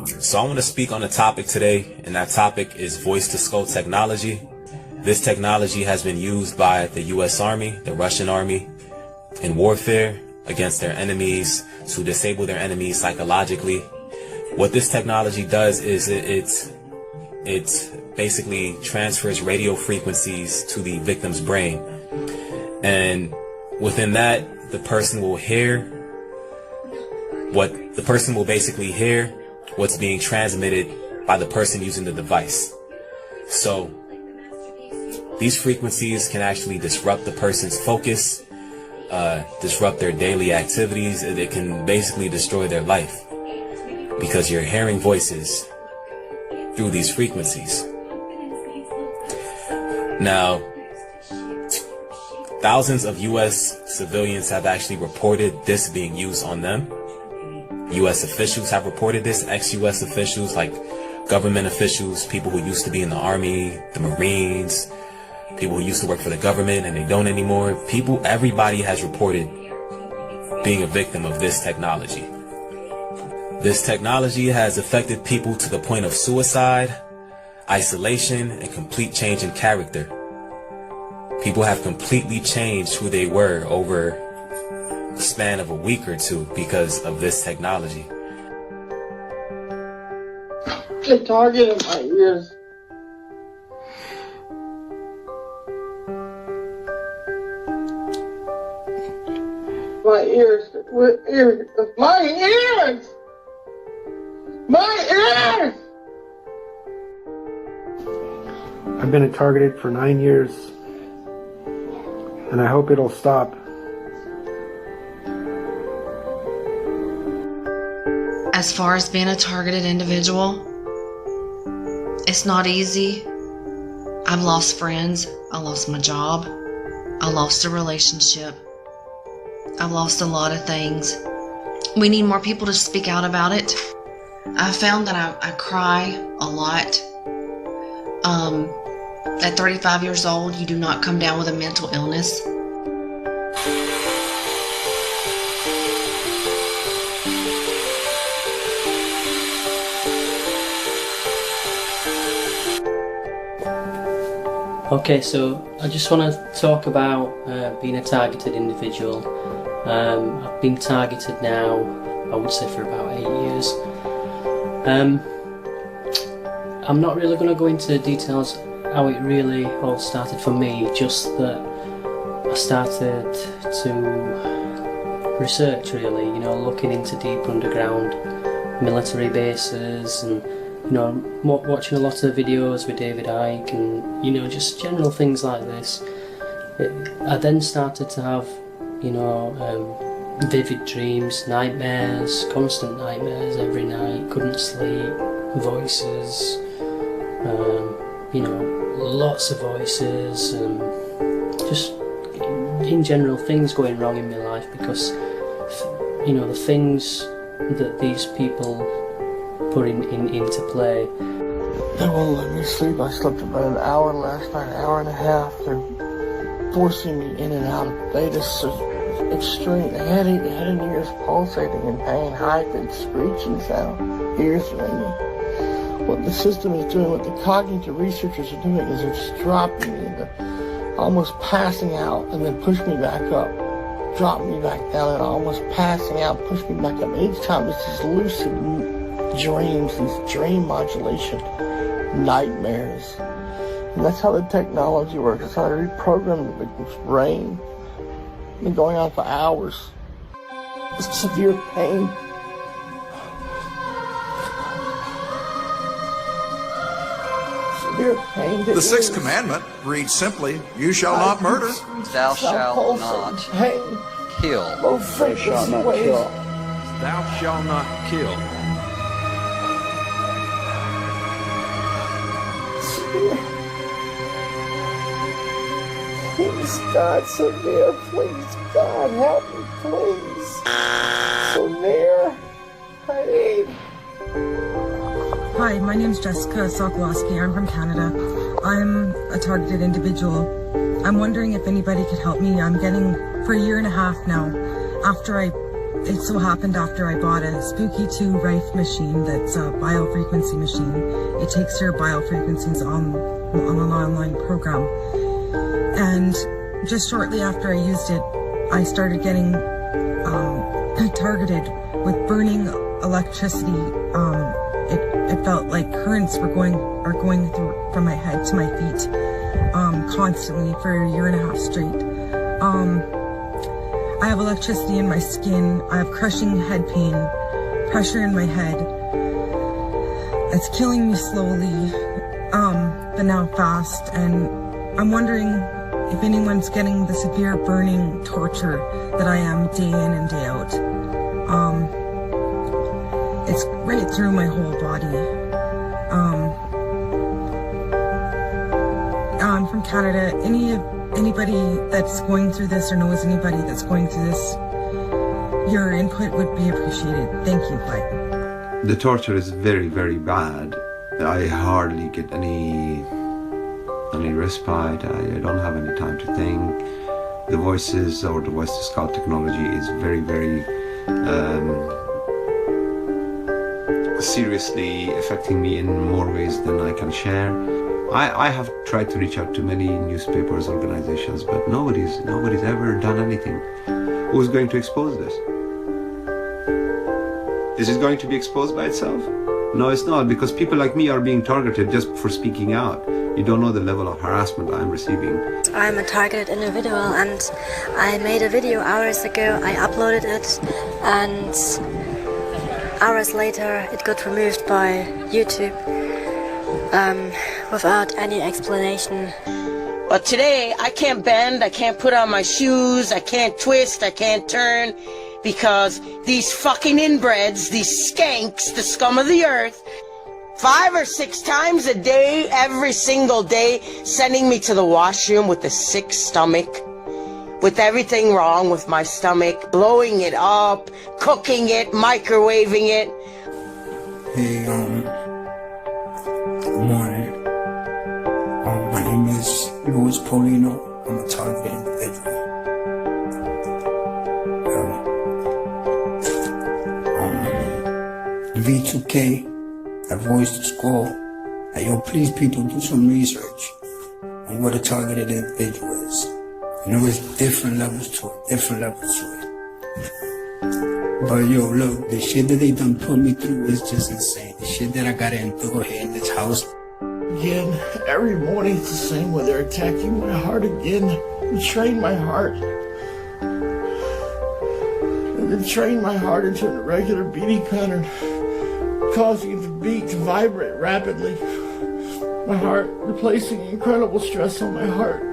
So I want to speak on a topic today, and that topic is voice-to-skull technology. This technology has been used by the U.S. Army, the Russian Army, in warfare against their enemies, to disable their enemies psychologically. What this technology does is it basically transfers radio frequencies to the victim's brain. And within that, the person will basically hear what's being transmitted by the person using the device. So these frequencies can actually disrupt the person's focus, disrupt their daily activities. It can basically destroy their life because you're hearing voices through these frequencies. Now, thousands of U.S. civilians have actually reported this being used on them. U.S. officials have reported this, ex-U.S. officials like government officials, people who used to be in the Army, the Marines, people who used to work for the government and they don't anymore. Everybody has reported being a victim of this technology. This technology has affected people to the point of suicide, isolation, and complete change in character. People have completely changed who they were over the span of a week or two because of this technology. The target of my ears. My ears. My ears! My ears! I've been targeted for 9 years, and I hope it'll stop. As far as being a targeted individual, it's not easy. I've lost friends, I lost my job, I lost a relationship, I've lost a lot of things. We need more people to speak out about it. I found that I cry a lot. At 35 years old, you do not come down with a mental illness. Okay, so I just want to talk about being a targeted individual. I've been targeted now, I would say, for about 8 years. I'm not really going to go into details how it really all started for me, just that I started to research, really, looking into deep underground military bases and watching a lot of videos with David Icke and just general things like this. I then started to have vivid dreams, nightmares, constant nightmares every night, couldn't sleep, voices, lots of voices, and just in general things going wrong in my life because the things that these people put into play. They won't let me sleep. I slept about an hour last night, an hour and a half. They're forcing me in and out of bed. It's extreme. The head and ears pulsating in pain, high-pitched screeching sound, ears ringing. What the system is doing, what the cognitive researchers are doing, is they're just dropping me into almost passing out and then push me back up, drop me back down, and almost passing out, push me back up. Each time it's these lucid dreams, these dream modulation nightmares. And that's how the technology works. That's how they reprogram the victim's brain. It's been going on for hours. It's severe pain. Severe pain. The sixth commandment reads simply, "You shall not murder." Thou shalt not kill. Thou shalt not kill. Thou shalt not kill. Please, God, severe. Please, God, help me, please. Severe. I need. Hi, my name's Jessica Sokolowski. I'm from Canada. I'm a targeted individual. I'm wondering if anybody could help me. I'm getting, for a year and a half now, after I it so happened after I bought a Spooky 2 Rife machine that's a biofrequency machine. It takes your biofrequencies on an online program. And just shortly after I used it, I started getting targeted with burning electricity. It felt like currents are going through from my head to my feet constantly for a year and a half straight. I have electricity in my skin. I have crushing head pain, pressure in my head. It's killing me slowly, but now fast. And I'm wondering if anyone's getting the severe burning torture that I am day in and day out. It's right through my whole body. I'm from Canada. Anybody that's going through this or knows anybody that's going through this, your input would be appreciated. Thank you. Bye. The torture is very, very bad. I hardly get any respite. I don't have any time to think. The voices or the voice to scout technology is very, very seriously affecting me in more ways than I can share. I have tried to reach out to many newspapers, organizations, but nobody's ever done anything. Who's going to expose this? Is it going to be exposed by itself? No, it's not, because people like me are being targeted just for speaking out. You don't know the level of harassment I'm receiving. I'm a targeted individual, and I made a video hours ago. I uploaded it, and hours later it got removed by YouTube without any explanation. But today I can't bend, I can't put on my shoes, I can't twist, I can't turn, because these fucking inbreds, these skanks, the scum of the earth, 5 or 6 times a day, every single day, sending me to the washroom with a sick stomach, with everything wrong with my stomach, blowing it up, cooking it, microwaving it. Hey, good morning. My name is Luis Polino. I'm a targeted individual. V2K, I voiced the squall. Hey, yo, please, people, do some research on what a targeted individual is. You know, there's different levels to it, But yo, look, the shit that they done put me through is just insane. The shit that I got into here in this house. Again, every morning it's the same way. They're attacking my heart again. They train my heart. And they train my heart into a regular beating pattern, causing the beat to vibrate rapidly. My heart, replacing incredible stress on my heart.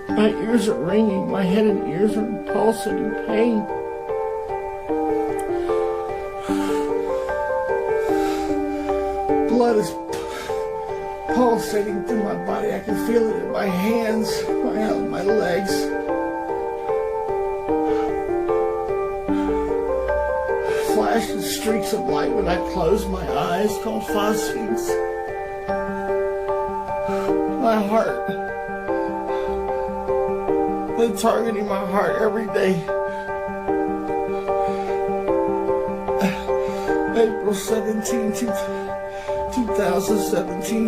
My ears are ringing, my head and ears are in pulsating pain. Blood is pulsating through my body. I can feel it in my hands, my legs. Flashing streaks of light when I close my eyes, called phosphines. My heart. They're targeting my heart every day. April 17, 2017.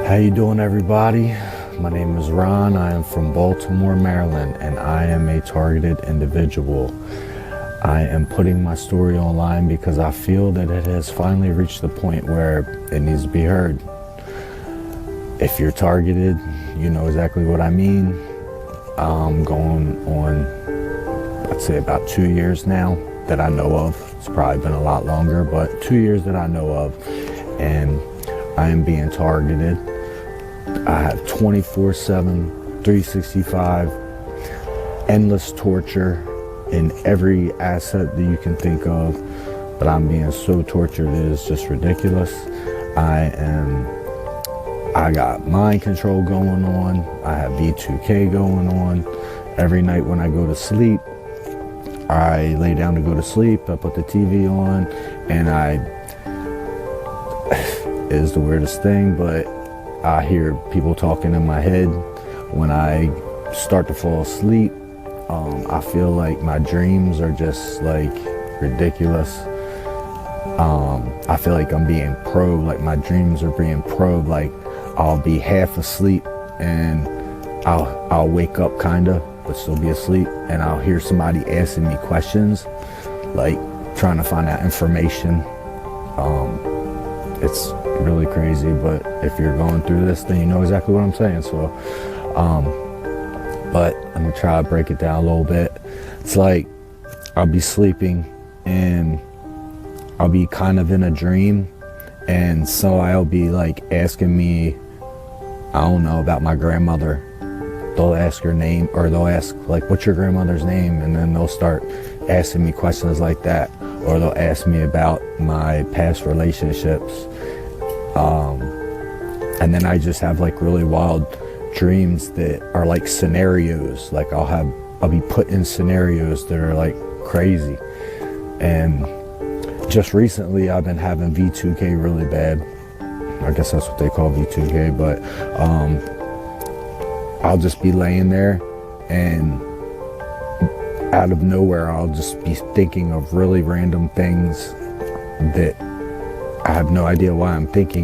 How you doing, everybody? My name is Ron. I am from Baltimore, Maryland, and I am a targeted individual. I am putting my story online because I feel that it has finally reached the point where it needs to be heard. If you're targeted, you know exactly what I mean. I'm going on, I'd say about 2 years now that I know of. It's probably been a lot longer, but 2 years that I know of, and I am being targeted. I have 24/7, 365, endless torture in every asset that you can think of, but I'm being so tortured it is just ridiculous. I got mind control going on. I have V2K going on. Every night when I go to sleep, I lay down to go to sleep, I put the TV on, and it is the weirdest thing, but I hear people talking in my head when I start to fall asleep. I feel like my dreams are just like ridiculous. I feel like I'm being probed, like my dreams are being probed. Like I'll be half asleep and I'll wake up kinda, but still be asleep, and I'll hear somebody asking me questions, like trying to find out information. It's really crazy, but if you're going through this, then you know exactly what I'm saying. So, but let me try to break it down a little bit. It's like I'll be sleeping and I'll be kind of in a dream, and so I'll be like asking me, I don't know, about my grandmother. They'll ask her name, or they'll ask like, what's your grandmother's name? And then they'll start asking me questions like that, or they'll ask me about my past relationships. And then I just have like really wild dreams that are like scenarios. Like I'll be put in scenarios that are like crazy. And just recently I've been having V2K really bad. I guess that's what they call V2K, but I'll just be laying there, and out of nowhere I'll just be thinking of really random things that I have no idea why I'm thinking.